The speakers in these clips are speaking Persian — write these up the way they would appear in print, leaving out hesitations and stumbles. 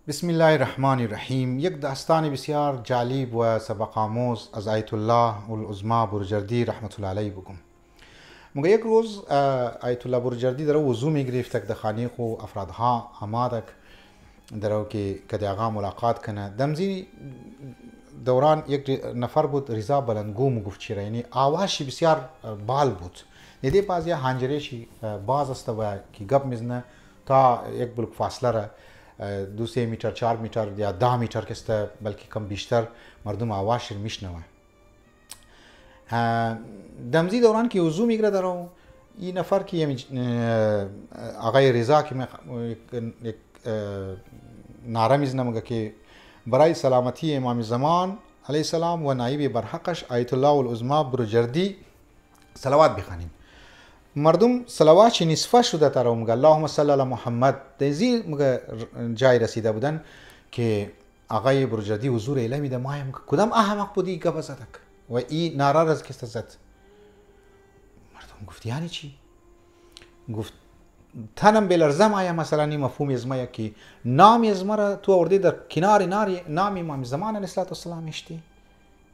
بسم الله الرحمن الرحیم. یک داستان بسیار جالب و سبق آموز از آیت الله العظما بروجردی رحمت الله علیه بگم. مگه یک روز آیت الله بروجردی در وضو میگرفت که خانه خو افرادها آمادک در که کدی آقا ملاقات کنه. دمزی دوران یک نفر بود رضا بلندگو مگفت چیره، یعنی آواشی بسیار بال بود. نیدی بعضی هنجرشی باز است و که گپ میزنه تا یک بلوک فاصله را 2-3 میتر 4 میتر یا 10 میتر کسته، بلکه کم بیشتر مردم آواش میشنوه. دمزی دوران که وضو میگیره درو این نفر که آقای رضا که یک نعره میزنه مگه که برای سلامتی امام زمان علیه السلام و نایب برحقش آیت الله العظما بروجردی صلوات بخوانیم. مردم صلوات نصفه شده تر و مگه اللهم صل علی محمد دزی مگه جای رسیده بودن که آقای بروجردی حضور اله میده. مایم کدام احمق بودی گپ زدک و این نعره را که زد. مردم گفت یعنی چی؟ گفت تنم بلرزم آیا مثلا این مفهوم ازما که نام ازما را تو آوردی در کنار نام امام زمان علیه السلام اشتی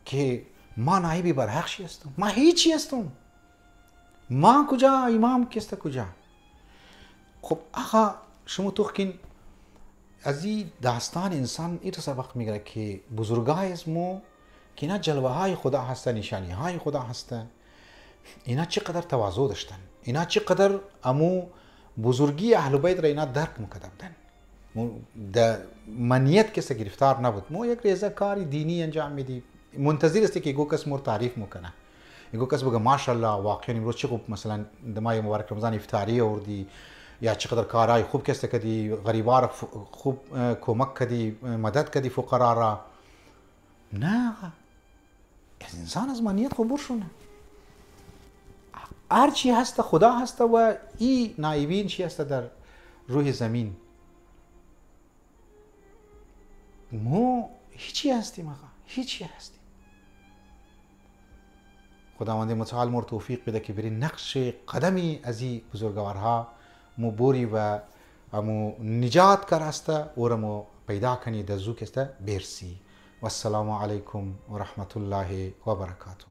که ما نایب برحقشی هستم، ما هیچی هستم، ما کجا امام کسته کجا. خب آقا شما توخکین از این داستان انسان این سبق میگیره که بزرگای اسمو که اینا جلوه های خدا هسته، نشانی های خدا هسته، اینا چقدر تواضع داشتن، اینا چقدر امو بزرگی اهل بیت را اینا درک میکردن. در منیت کسی گرفتار نبود. مو یک ریزه کاری دینی انجام میدی، منتظر است که گو کس مور تعریف میکنه، یگو کس بگه ماشاءالله واقعا امروز چه خوب مثلا دمای مبارک رمضان افطاری آوردی یا چقدر کارهای خوب کسته کدی، غریبا را خوب کمک کدی، مدد کدی فقرا را. نه از انسان از منیت خبر شونه. هر چی هست خدا هست و این نایبین چی هست در روح زمین. مو هیچی هستیم آقا، هیچی هستیم. خداوند متعال مر توفیق بده که برین نقش قدمی از این بزرگوارها مو بوری و مو نجات کرسته و رمو پیدا کنی در زو کسته برسی. و السلام علیکم و رحمت الله و برکاته.